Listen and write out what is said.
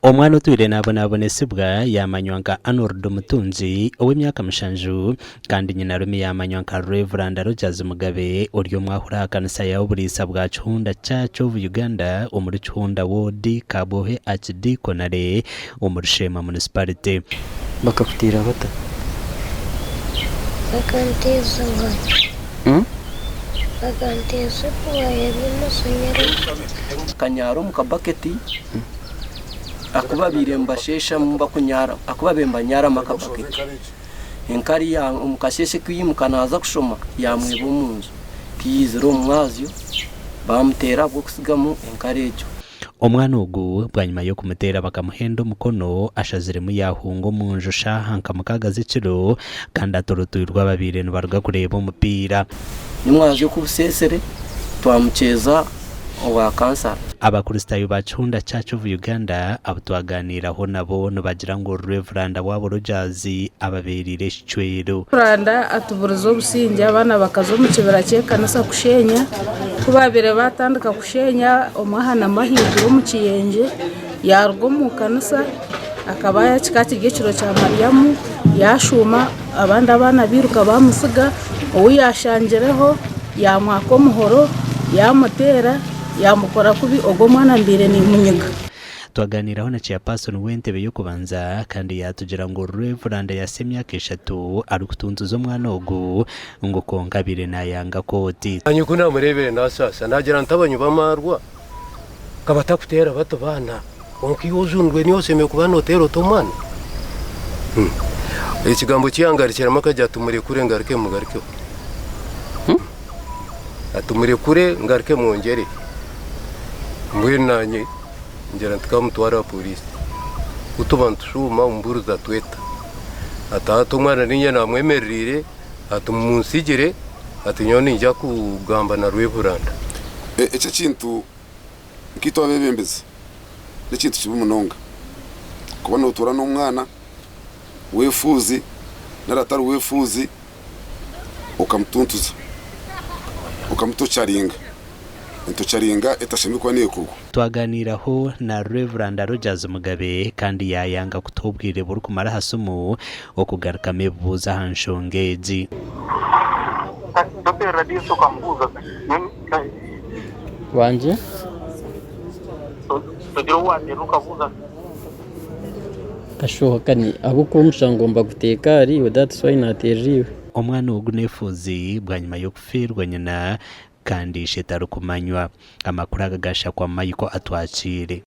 Omwana utwire nabonesibwa yamanywanga Arnold Mutunzi ow'emyaka 7 kandi nyina rumi yamanywanga Reverend Rogers Mugabe ori omwahura kanisa ya oburisa bwa Chihunda Church of Uganda omuri Chihunda Ward Kabohe Archdiaconry omuri Shema Municipality. Bakakutira bata bakanteza bakanteza kuba yabimusonyera kanyaro mu kabaketi akuba biremba shesha mba kunyara akuba bemba nyara makabaketi enkari ya umukasheshe kwimukanaza kushoma yamwibo munzu kiyizero mwazyo bamutera bwo kusigamo enkari ejo. Omwana ogu bwanyuma yo kumutera bakamuhenda omukono ashazire mu yahungo munju shahanka mukagaze kiro kandi atorotwirwa babire nibaruga kureba omupira nimwaje kubusesere twamucheza owa cancer. Abakristayo ba Chihunda Church of Uganda abutwaganiraho nabo bagira ngo Reverend wabo Rogers ababerire shicwero. Rwanda atuburizo businja abana bakazo mu kibera cyekanisa kushenya kubabire batandika kushenya omwahana mahigiro mu kiyenje yarwo mu kanisa akabaya kikati giciro cya Mariamu yashuma abandi abana biruka bamusiga uwo yashangireho yamwako muhoro yamutera yamukora kubi ogo mwana mbere ni munyiga. Twaganiraho na chairperson w'entebe yo kubanza kandi yatugira ngo Reverend yasemya keshatu ari kutunzuza umwana ogu ngo konkabire nayanga koti anyukuna murebere nasasa nagira ntabanyu bamarwa kabatakutera bato bana onkiyozundwe niyoseme kubana otero tomwana ikigambo kiyangarikira makajya tumure kure ngarike mugarike atumure kure ngarike mwongere mwenanye njera ntikamutwara polisi utubantu shuma umburuza tweta atato mwana ninya namwemerire atumunsigire atinyoni njya kugamba na Reverend ece kintu nkito abebembeze n'ikintu kibumunonga kubona utura n'umwana wefuzi naratari wefuzi ukamutuntuza ukamutocharinga ntocharinga etashimikwa nekugo. Twaganiraho na Reverend Rogers Mugabe kandi yayanga kutubwire buri kumara hasumu okugaruka mebuza hanshongezi radio sokambuza wanje tugiro wanje rukabuza kashoka ni abo kumusha ngomba guteka ari that's why nateriwe. Omwana ogu nefuzi bwanyuma yo kufirwa nyina kandi shetaru kumanywa amakuru agagasha kwa mayiko atwakire